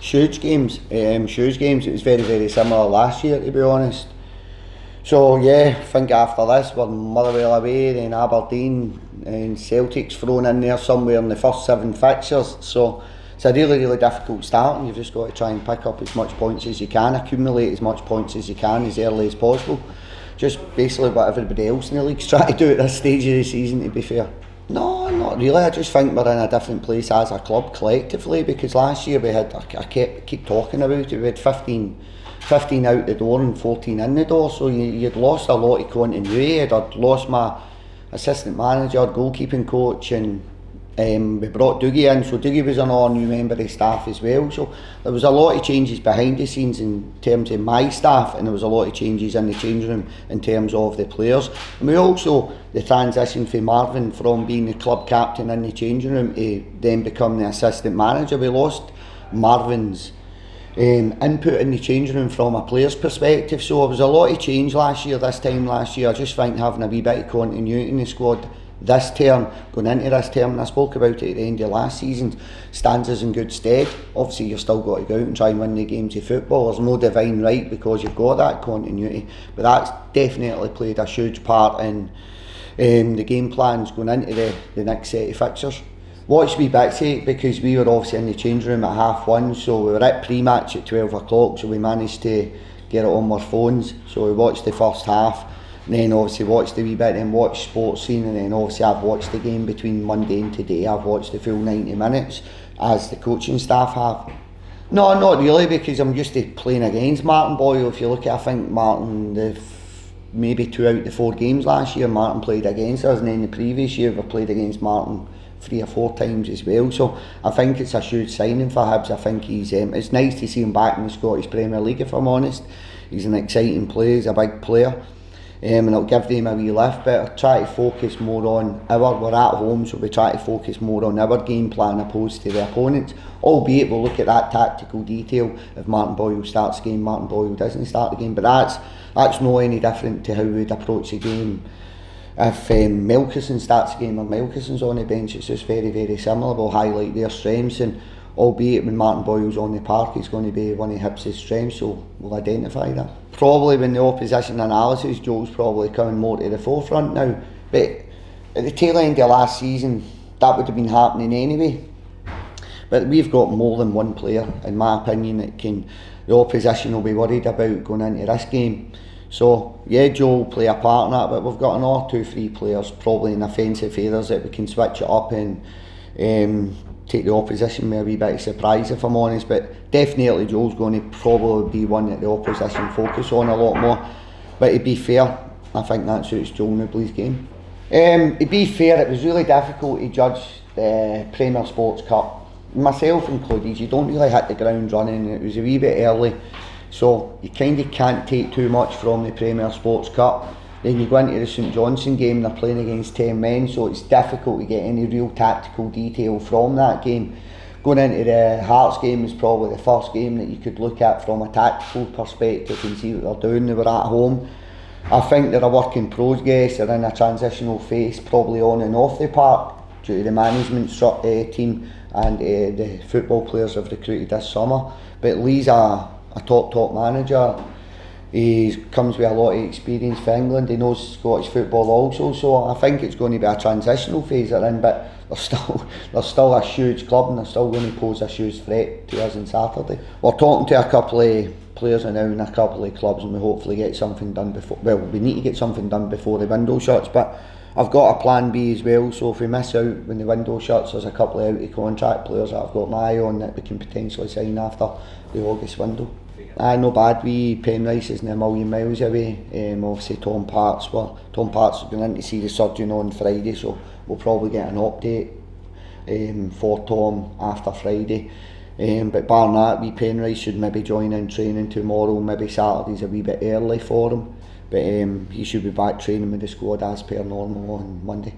Huge games. It was very, very similar last year, to be honest. So yeah, I think after this we're Motherwell away, then Aberdeen, and Celtic's thrown in there somewhere in the first 7 fixtures. So it's a really, really difficult start, and you've just got to try and pick up as much points as you can, accumulate as much points as you can as early as possible. Just basically what everybody else in the league's trying to do at this stage of the season, to be fair. No, not really. I just think we're in a different place as a club collectively, because last year we had, I keep talking about it, we had 15 out the door and 14 in the door, so you'd lost a lot of continuity. I'd lost my assistant manager, goalkeeping coach, and we brought Dougie in, so Dougie was another new member of staff as well. So there was a lot of changes behind the scenes in terms of my staff, and there was a lot of changes in the change room in terms of the players. And we also, the transition for Marvin from being the club captain in the changing room to then become the assistant manager, we lost Marvin's input in the changing room from a player's perspective. So there was a lot of change this time last year. I just think having a wee bit of continuity in the squad this term, going into this term, and I spoke about it at the end of last season, stands us in good stead. Obviously you've still got to go out and try and win the games of football. There's no divine right because you've got that continuity, but that's definitely played a huge part in the game plans going into the next set of fixtures. Watched me bits of it because we were obviously in the change room at 1:30, so we were at pre-match at 12 o'clock, so we managed to get it on our phones. So we watched the first half, and then obviously watched the wee bit, and watched sports scene, and then obviously I've watched the game between Monday and today. I've watched the full 90 minutes, as the coaching staff have. No, not really, because I'm used to playing against Martin Boyle. If you look at, I think Martin, maybe 2 out of the 4 games last year, Martin played against us, and then the previous year we played against Martin 3 or 4 times as well. So I think it's a huge signing for Hibs. I think it's nice to see him back in the Scottish Premier League, if I'm honest. He's an exciting player, he's a big player, and it'll give them a wee lift, but I'll try to focus more on we're at home, so we try to focus more on our game plan opposed to the opponents, albeit we'll look at that tactical detail. If Martin Boyle starts the game, Martin Boyle doesn't start the game, but that's not any different to how we'd approach the game if Melkison starts the game or Melkison's on the bench. It's just very, very similar. We'll highlight their strengths, and albeit when Martin Boyle's on the park, he's going to be one of Hibs' strengths, so we'll identify that. Probably when the opposition analysis, Joe's probably coming more to the forefront now, but at the tail end of last season that would have been happening anyway. But we've got more than one player, in my opinion, that the opposition will be worried about going into this game. So yeah, Joe will play a part in that, but we've got another 2-3 players probably in offensive areas that we can switch it up and take the opposition with a wee bit of surprise, if I'm honest. But definitely Joe's going to probably be one that the opposition focus on a lot more. But to be fair, I think that suits Joe Newbley's game. To be fair, it was really difficult to judge the Premier Sports Cup, myself included. You don't really hit the ground running, it was a wee bit early, so you kind of can't take too much from the Premier Sports Cup. Then you go into the St Johnstone game, they're playing against 10 men, so it's difficult to get any real tactical detail from that game. Going into the Hearts game is probably the first game that you could look at from a tactical perspective and see what they're doing. They were at home. I think they're a work in progress, they're in a transitional phase, probably on and off the park, due to the management team and the football players have recruited this summer. But Lee's a top manager. He comes with a lot of experience for England, he knows Scottish football also, so I think it's going to be a transitional phase they're in, but they're still a huge club and they're still going to pose a huge threat to us on Saturday. We're talking to a couple of players now in a couple of clubs, and we hopefully get something done before, well, we need to get something done before the window shuts, but I've got a plan B as well, so if we miss out when the window shuts, there's a couple of out of contract players that I've got my eye on that we can potentially sign after the August window. No bad, Penrice isn't a million miles away. Obviously Tom Park's going in to see the surgeon on Friday, so we'll probably get an update for Tom after Friday. But barring that, Penrice should maybe join in training tomorrow, maybe Saturday's a wee bit early for him, but he should be back training with the squad as per normal on Monday.